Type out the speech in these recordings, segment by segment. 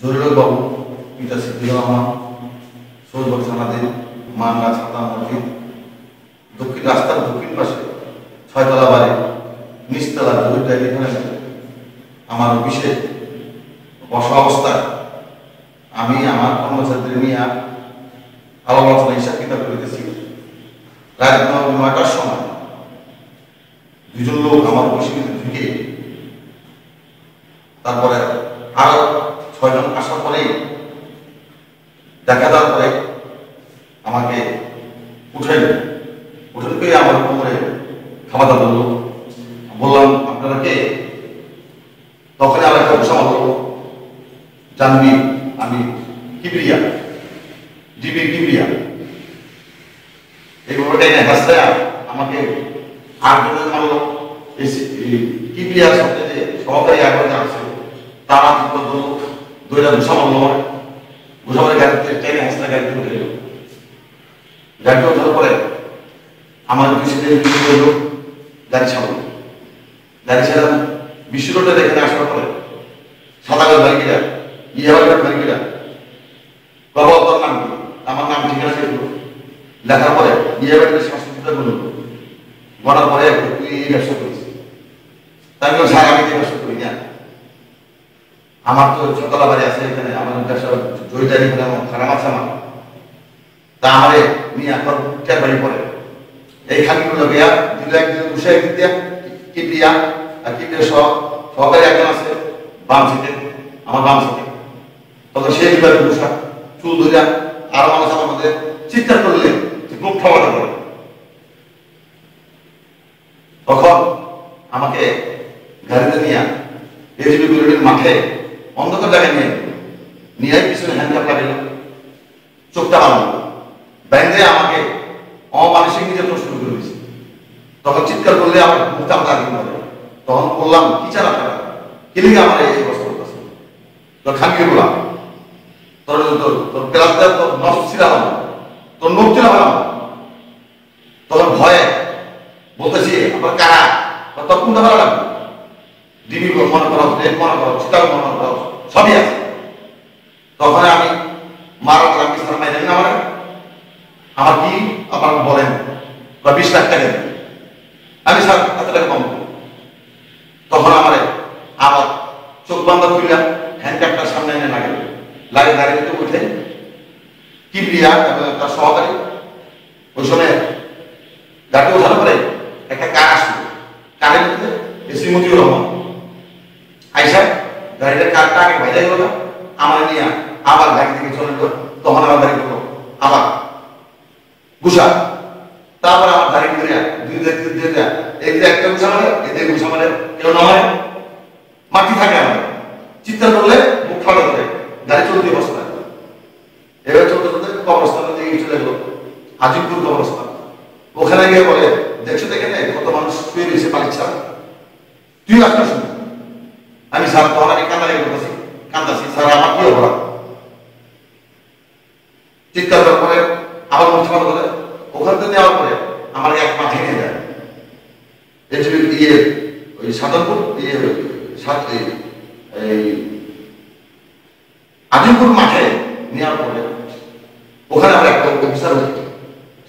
জহিরুল বাবু, পিতা সিদ্দিকুর রহমান, সৌরভ সানাদিন, মানগা ছাতা মসজিদ, দক্ষিণ রাস্তার দক্ষিণ পাশে 6তলা বাড়ি, নিচতলা জহির ডায়েরি ফার্মেসি। আমার অফিসে বসা অবস্থায় আমি আমার কর্মচারীদের নিয়ে আলাপ আলোচনা হিসাব কিতাব করিতেছি। রাত 9টার সময় দুজন লোক আমার অফিসে ঢুকে, তারপরে আরো 6 জন আসার পরেই দেখা দেওয়ার পরে আমাকে উঠেন করে আমার কোমরে খাওয়া দাওয়া বললো। বললাম আপনারা কে? তখন আর একটা বসা হলো, জানবি আমি কিবরিয়া, ডিবি কিবরিয়া। এই ব্যাপারটাই না হাসতে আমাকে 8 জনের মারলো। কিবরিয়ার সাথে যে সহকারী আগে আছে তারা দুইটা বসা মারলো, বসা মারে গাড়িতে ট্রেনে হাসতে গাড়িতে উঠে গেল। গাড়িতে ওঠার পরে আমার পিছনে গাড়ি ছাড়লো। গাড়ি ছাড়লাম বিশ্ব রোডে এখানে আসার পরে সাদাগাল বাইকিরা, ইয়াবাগার বাইকিরা, বাবা তোর নাম কি? আমার নাম ঠিকানা লিখলো। লেখার পরে ইয়াবাগার শাসনটা বলল, বলার পরে তুই এই ব্যবসা করিস। তাই বলল স্যার আমি ব্যবসা করি না, আমার তো 6তলা বাড়ি আছে এখানে, আমার ব্যবসা জয়িদারি করে আমার খারাপ আছে আমার। তা আমারে নিয়ে এখন বাড়ি পরে এই খানিগুলো গিয়া দিল একদিন বসে একদিন দিয়া কিবরিয়া আর কিবরিয়া সহকারী একজন আছে বাম সিটে, আমার বাম সিটে। তখন সে বিভাগে বসা চুল ধরিয়া আরো মানুষ আমার মধ্যে চিৎকার করলে মুখ ঠাওয়াটা করে। তখন আমাকে গাড়িতে নিয়ে এজিবি বিরোধীর মাঠে অন্ধকার জায়গায় নিয়ে পিছনে হ্যান্ডকাপ লাগাইল, চোখটা বানালো, ব্যাংকে আমাকে অমানসিক নির্যাতন শুরু করে দিয়েছে। তখন চিৎকার করলে আমার মুখটা লাগিয়ে হবে। তখন বললাম কি চান আপনারা, কি লিখে আমার এই অবস্থা করতেছে? তোর খানকে বললাম তোর ক্লাস দেওয়া তোর নষ্ট ছিল তোর নোট ছিল। তখন ভয়ে বলতেছি আপনার কারা, তোর কোনটা ভালো লাগবে? ডিবি মনে করা, রেড মনে করা, চিতাল মনে করা, সবই আছে। তখন আমি মারা আমি স্যার মাইলেন না আমার কি আপনার বলেন 20 লাখ টাকা দেবেন। আমি স্যার এত টাকা কম। তখন আমার আবার চোখ বন্ধ করলাম, হ্যান্ডক্যাপটার সামনে এনে লাগে গাড়িতে উঠে কিবরিয়া এবং তার সহকারী। ওই সময় গাড়ি ওঠার পরে একটা কার আসলো, কারের মধ্যে শ্রীমতিউর রহমান আইসা গাড়িটার কারটা আগে ভাইজা গেল, আমার নিয়ে আবার গাড়ি থেকে চলে গেল। তখন আমার গাড়ি করলো আবার গুসা, তারপরে আমার গাড়ি ধরে এই যে একটা গুসা মারে, এদের গুসা মারে, কেউ না মারে, মাটি থাকে আমার চিৎকার করলে মুখ ফাটা করে গাড়ি চলতে অবস্থা। এবার চলতে চলতে কবরস্থানের দিকে চলে গেল, আজিমপুর কবরস্থান। ওখানে গিয়ে বলে দেখছো দেখে নেই কত মানুষ শুয়ে রয়েছে পালিচ্ছা, তুই আসতে শুনি। আমি স্যার তখন আমি কান্দাছি স্যার আমার কি অপরাধ? চিৎকার করার পরে আবার মুখ ফাটা করে ওখান থেকে নেওয়ার পরে আমার এক মাঠে নিয়ে যায়। ওই সাধনপুর আজিমপুর মাঠে নেওয়ার পরে ওখানে আমরা একটা অফিসার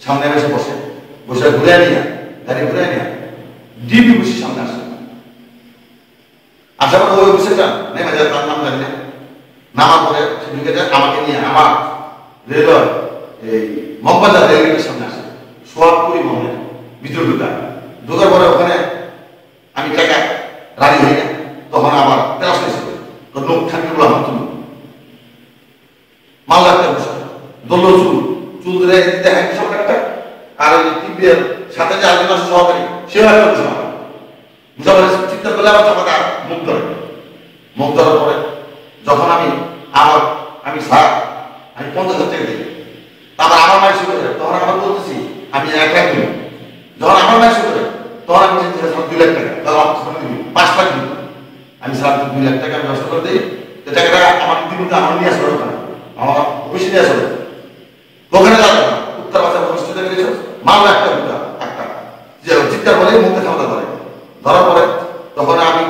সামনে এসে বসে ঘুরে নিয়ে গাড়ি ঘুরে নিয়ে ডিবি বসে সামনে আসে। আসার পরে ওই অফিসারটা নেমে যায়, তার নাম জানি না। নামার পরে সে ঢুকে যায়, আমাকে নিয়ে আমার রেলওয়ে এই মগবাজার রেলগেটের সামনে আসে, সোয়াবপুরি মহলে ভিতরে ঢোকার পরে ওখানে আমি টাকা রাজি হই না। তখন আবার তেলাশ হয়েছিল লোক থাকতে বললাম তুমি মাল লাগতে বসে দল চুল ধরে দেখেন সরকারটা। আর ওই টিভির সাথে যে আরেকজন আছে সহকারী, সেও একটা বুঝা বলে চিৎকার করলে আবার চাপাটা মুখ ধরার পরে যখন আমি স্যার আমি 50,000 টাকা দিই, তারপর আমার মায়ের শুরু করে তখন আমার বলতেছি আমি 1 লাখ দিই। যখন আমার মায়ের শুরু করে তখন আমি 2 লাখ টাকা, তাহলে 5 লাখ দিই। আমি স্যার 2 লাখ টাকা আমি নষ্ট করে দিই, টাকাটা আমার দিদিকে আমার নিয়ে আসলো, আমার অফিসে নিয়ে আসলো। ওখানে যাবো উত্তর বাচ্চা প্রতিষ্ঠিত করেছ মামলা একটা চিৎকার বলে মুখে খাওয়া ধরার পরে তখন আমি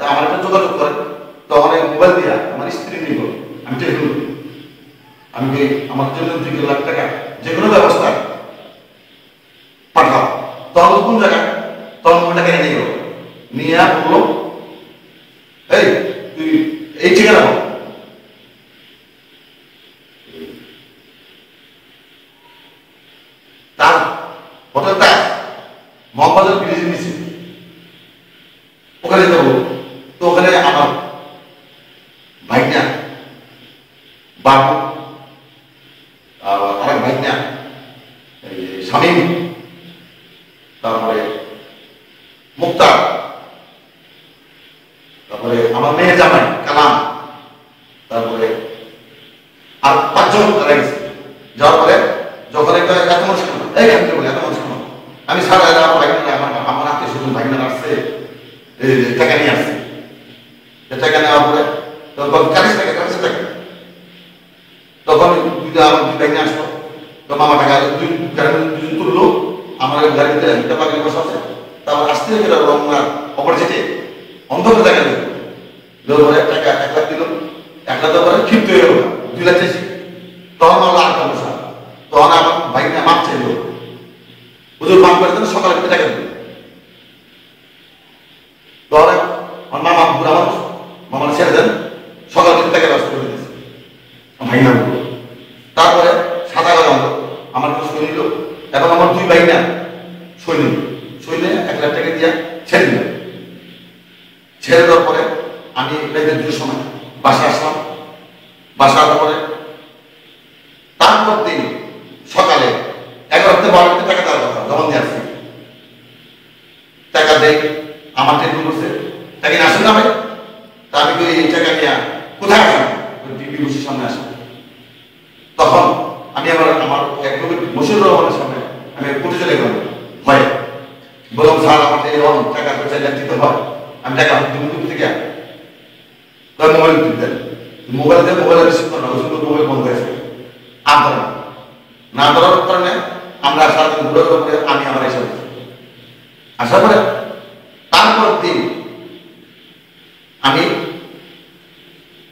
আমার একটা যোগাযোগ করে তখন মোবাইল দিয়া আমার স্ত্রী নিব, আমি টেলিফোন করি, আমি আমার জন্য 2 লাখ টাকা যে কোনো ব্যবস্থা পাঠাও। তখন কোন জায়গায় তখন মোবাইলটা কেড়ে নিয়ে গেল, নিয়ে বললো এই তুই এই ঠিকানা বল। তার হোটেলটা মোহাম্মদের ব্রিজে নিচে, ওখানে যাবো। তো ওখানে আমার ভাইনা বাবু আরেক ভাইনা শামীম, তারপরে মুক্তার, তারপরে আমার মেয়ে জামাই কালাম, তারপরে আর 5 জন তারা গেছে। যাওয়ার পরে যখন একটা এত মানুষ কেন এই আমি বলি এত মানুষ কেন, আমি সারা আমার ভাইনা আমার আত্মীয় স্বজন ভাইনা আসছে টাকা নিয়ে আসছে। টাকা নেওয়ার পরে তখন 40 টাকা তখন আমার 2 ভাইনা আসলো, তো মামা টাকা 2 তুললো, আমার গাড়িতে একটা বাগানে বসা আছে। তারপর আসতে গেল রমনার অপরিচিতে অন্ধকার জায়গা দিল, পরে টাকা 1 লাখ দিল। 1 লাখ পরে ক্ষিপ্ত হয়ে গেল 2 লাখ চাইছি। তখন আমার আর বসা, তখন আমার ভাইনা মাপ চাইল, হুজুর মাপ করে দেন, সকালে টাকা দিল। তখন আমার মামা বুড়া মানুষ, মামা ছেড়ে দেন, সকালে টাকা ব্যবস্থা করে দিয়েছে ভাইনা। তারপরে সাদা গেল আমার কাছে সই নিল, এবং আমার 2 ভাইনা সই নিল, সই নিয়ে 1 লাখ টাকা দিয়ে ছেড়ে দিল। ছেড়ে দেওয়ার পরে আমি প্রায় 2 সময় বাসা আসলাম। বাসা আসার পরে তারপর দিন সকালে 11-12 টাকা দেওয়ার কথা জমা দিয়ে আসছি। টাকা দেয় আমার টেলিফোন করছে, টাকা নিয়ে আসেন না ভাই। তা আমি এই টাকা নিয়ে কোথায় আসেন, টিভি বসে সামনে আসেন। তখন আমি আমার একদম মশিউর রহমানের সামনে আমি কোর্টে চলে গেলাম ভয়ে, বললাম স্যার আমাকে এরকম টাকা পয়সা দিতে হয়, আমি টাকা দিতে থেকে মোবাইল দিতেন, মোবাইল দিয়ে মোবাইল রিসিভ করা মোবাইল বন্ধ হয়েছে। আর ধরেন না ধরার কারণে আমরা সারাদিন ঘুরে ঘুরে আমি আমার এসে আসার পরে তারপর দিন আমি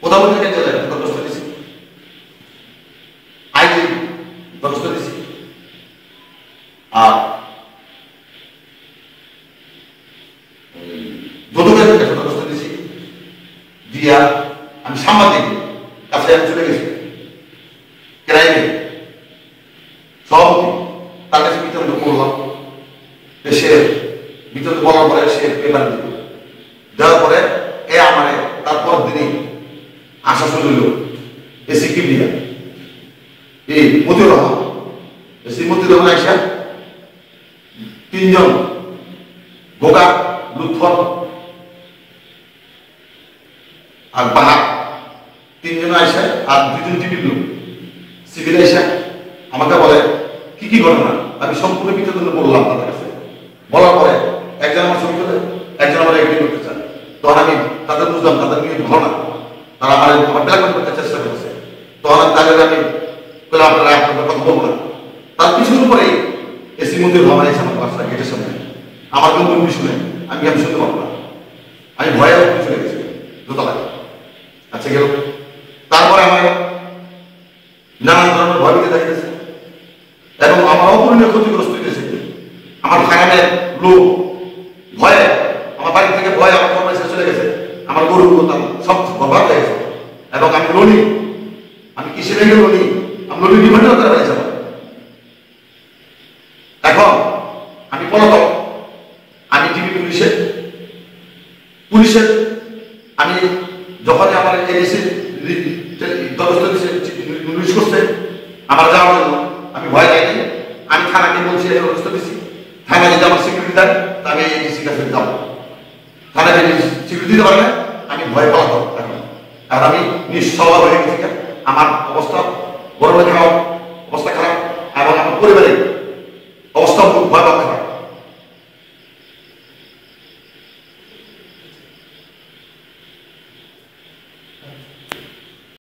প্রধানমন্ত্রীকে চলে দরখাস্ত দিয়েছি, আইনি দরখাস্ত দিয়েছি, আর দুদকের দরখাস্ত দিয়েছি দিয়া আমি সাংবাদিক কাছে আমি চলে গেছি। ক্রাইমে সভাপতি তার কাছে বিতরণ করলাম, সে বিতরণ বলার পরে সে পেপার দিল, দেওয়ার পরে আমার তারপর দিনই আসা শুরু হইল এসি কিবলিয়া এই মতিউর রহমান। এসি মতিউর রহমান আইসা 3 জন গোগা লুৎফর আর বাহার 3 জন আইসা আর 2 জন টিভির লোক সিভিল আইসা আমাকে বলে কি কি ঘটনা। আমি সম্পূর্ণ বিতর্ক বললাম তাদের কাছে। বলার পরে একজন আমার ছবি তোলে, একজন আমার এগ্রি করতে চায়। তখন আমি তাদের বুঝলাম তাদের নিয়ে ভালো না, তারা আমার ব্ল্যাকমেল করতে চেষ্টা করেছে। তখন তাদের আমি বললাম আপনারা আপনাদের কথা বলবো না। তার কিছুদিন পরেই এসি মন্দির ভবন এসে আমার বাসা গেটের সামনে আমার কিন্তু শুনে আমি শুনতে পারবো না, আমি ভয়ে চলে গেছি দোতলায়। আচ্ছা গেল, তারপরে আমার নানান ধরনের ভয় পেতে দেখা গেছে এবং আমার অপূরণীয় ক্ষতিগ্রস্ত হয়েছে। আমার ফাইনালের লোক ভয়ে আমার বাড়ি থেকে ভয়ে আমার কর্মচারী চলে গেছে, আমার গরু সব বরবাদ হয়ে গেছে এবং আমি লোনি, আমি কিসে ভেঙে লোনি, আমি লোনি ডিমান্ড করতে পারছি। এখন আমি পলাতক, আমি টিভি পুলিশের আমি যখন আমার এসে পুলিশ করছে আমার যাওয়ার জন্য, আমি ভয় পাইনি। আমি থানাকে বলছি দরখাস্ত দিচ্ছি, থানায় যদি আমার সিকিউরিটি দেন তা আমি এডিসির কাছে যাবো। থানায় যদি সিকিউরিটি দিতে পারে না আমি ভয় পালাবো এখন, আর আমি নিঃস্বভাব হয়ে গেছি। আমার অবস্থা বড় খাওয়া